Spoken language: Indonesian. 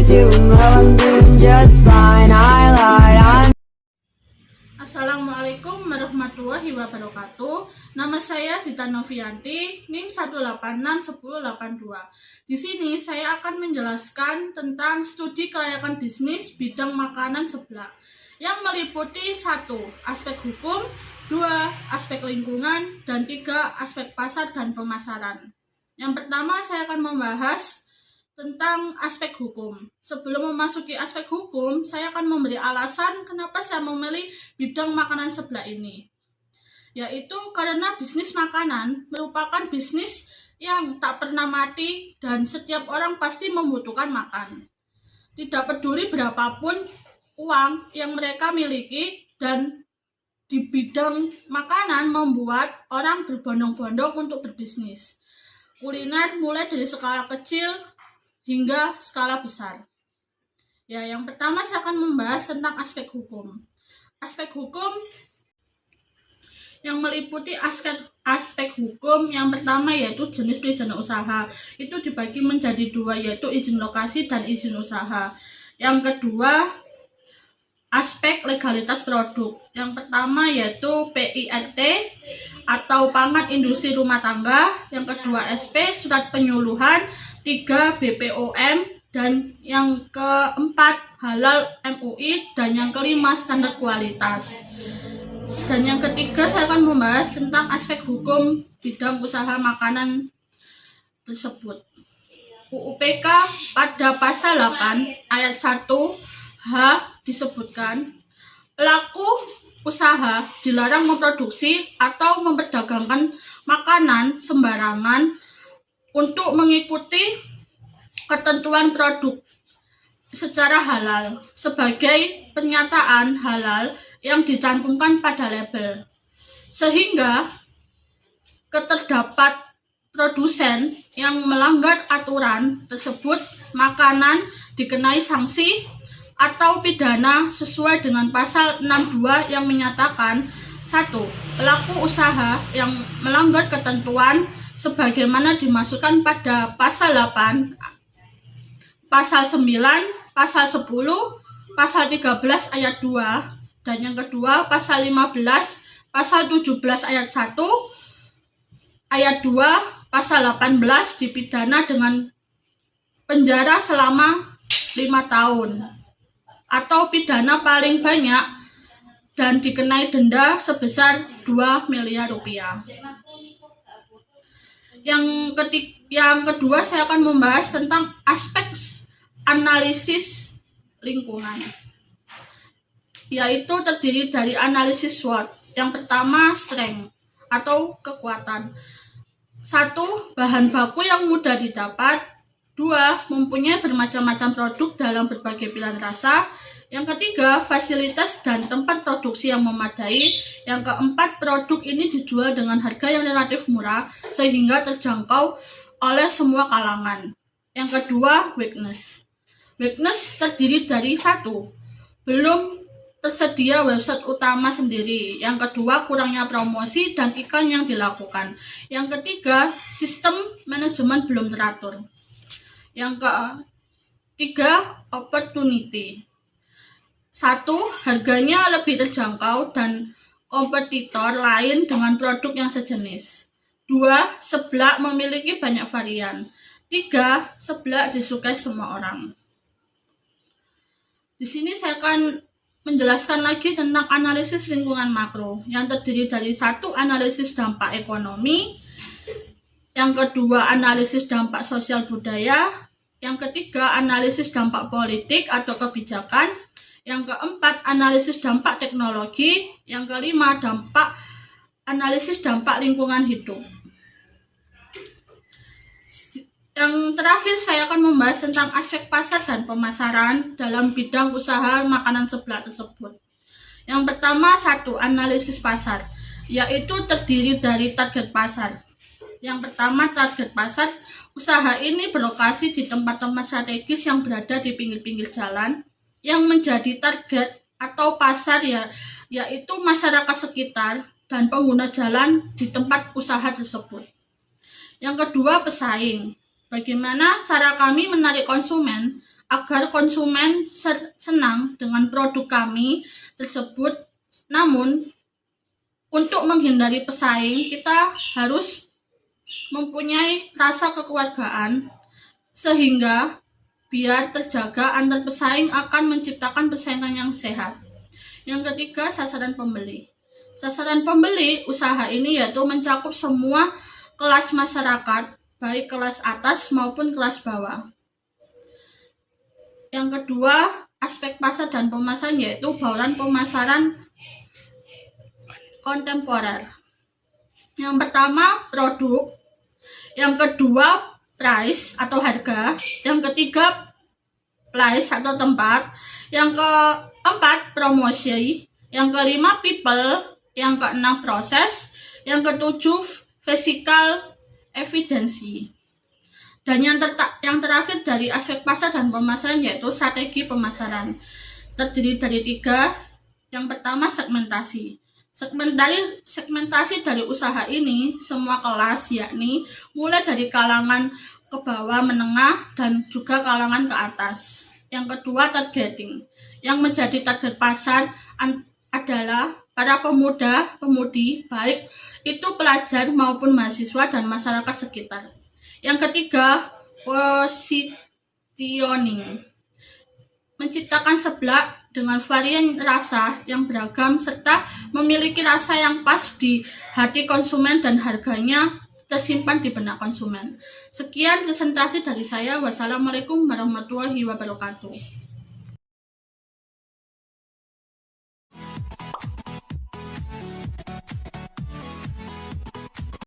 doing well, I'm doing just fine. I lied, I'm Assalamualaikum warahmatullahi wabarakatuh. Nama saya Dita Novianti, NIM 1861082. Di sini saya akan menjelaskan tentang studi kelayakan bisnis bidang makanan seblak yang meliputi 1. Aspek hukum, 2. Aspek lingkungan, dan 3. Aspek pasar dan pemasaran. Yang pertama saya akan membahas tentang aspek hukum. Sebelum memasuki aspek hukum, saya akan memberi alasan kenapa saya memilih bidang makanan seblak ini. Yaitu karena bisnis makanan merupakan bisnis yang tak pernah mati dan setiap orang pasti membutuhkan makan. Tidak peduli berapapun uang yang mereka miliki, dan di bidang makanan membuat orang berbondong-bondong untuk berbisnis. Kuliner mulai dari skala kecil hingga skala besar. Ya, yang pertama saya akan membahas tentang aspek hukum. Aspek hukum yang meliputi aspek hukum yang pertama yaitu jenis perizinan usaha. Itu dibagi menjadi 2, yaitu izin lokasi dan izin usaha. Yang kedua, aspek legalitas produk. Yang pertama yaitu PIRT atau pangan industri rumah tangga. Yang kedua SP, surat penyuluhan. 3. BPOM, dan yang keempat halal MUI, dan yang kelima standar kualitas. Dan yang ketiga saya akan membahas tentang aspek hukum bidang usaha makanan tersebut. UUPK pada pasal 8 ayat 1H disebutkan pelaku usaha dilarang memproduksi atau memperdagangkan makanan sembarangan untuk mengikuti ketentuan produk secara halal sebagai pernyataan halal yang dicantumkan pada label, sehingga keterdapat produsen yang melanggar aturan tersebut makanan dikenai sanksi atau pidana sesuai dengan pasal 62 yang menyatakan 1. Pelaku usaha yang melanggar ketentuan sebagaimana dimasukkan pada pasal 8, pasal 9, pasal 10, pasal 13 ayat 2, dan yang kedua pasal 15, pasal 17 ayat 1, ayat 2, pasal 18 dipidana dengan penjara selama 5 tahun atau pidana paling banyak dan dikenai denda sebesar 2 miliar rupiah. Yang kedua saya akan membahas tentang aspek analisis lingkungan, yaitu terdiri dari analisis SWOT. Yang pertama, strength atau kekuatan. 1. Bahan baku yang mudah didapat. 2. Mempunyai bermacam-macam produk dalam berbagai pilihan rasa. Yang ketiga, fasilitas dan tempat produksi yang memadai. Yang keempat, produk ini dijual dengan harga yang relatif murah sehingga terjangkau oleh semua kalangan. Yang kedua, weakness. Weakness terdiri dari 1. Belum tersedia website utama sendiri. Yang kedua, kurangnya promosi dan iklan yang dilakukan. Yang ketiga, sistem manajemen belum teratur. Yang ketiga, opportunity. 1. Harganya lebih terjangkau dan kompetitor lain dengan produk yang sejenis. 2. Seblak memiliki banyak varian. 3. Seblak disukai semua orang. Di sini saya akan menjelaskan lagi tentang analisis lingkungan makro yang terdiri dari 1. Analisis dampak ekonomi. Yang kedua, analisis dampak sosial budaya. Yang ketiga, analisis dampak politik atau kebijakan. Yang keempat, analisis dampak teknologi. Yang kelima, analisis dampak lingkungan hidup. Yang terakhir, saya akan membahas tentang aspek pasar dan pemasaran dalam bidang usaha makanan seblak tersebut. Yang pertama, 1. Analisis pasar, yaitu terdiri dari target pasar. Yang pertama, target pasar. Usaha ini berlokasi di tempat-tempat strategis yang berada di pinggir-pinggir jalan. Yang menjadi target atau pasar yaitu masyarakat sekitar dan pengguna jalan di tempat usaha tersebut. Yang kedua, pesaing. Bagaimana cara kami menarik konsumen agar konsumen senang dengan produk kami tersebut. Namun, untuk menghindari pesaing, kita harus mempunyai rasa kekeluargaan sehingga biar terjaga antar pesaing akan menciptakan persaingan yang sehat. Yang ketiga, sasaran pembeli. Sasaran pembeli usaha ini yaitu mencakup semua kelas masyarakat, baik kelas atas maupun kelas bawah. Yang kedua, aspek pasar dan pemasaran yaitu bauran pemasaran kontemporer. Yang pertama, produk. Yang kedua, price atau harga. Yang ketiga, place atau tempat. Yang keempat, promosi. Yang kelima, people. Yang keenam, proses. Yang ketujuh, physical evidensi. Dan yang terakhir dari aspek pasar dan pemasaran yaitu strategi pemasaran. Terdiri dari 3. Yang pertama, segmentasi. Segmentasi dari usaha ini semua kelas, yakni mulai dari kalangan ke bawah, menengah, dan juga kalangan ke atas. Yang kedua, targeting. Yang menjadi target pasar adalah para pemuda, pemudi, baik itu pelajar maupun mahasiswa dan masyarakat sekitar. Yang ketiga, positioning. Menciptakan seblak dengan varian rasa yang beragam serta memiliki rasa yang pas di hati konsumen dan harganya tersimpan di benak konsumen. Sekian presentasi dari saya. Wassalamualaikum warahmatullahi wabarakatuh.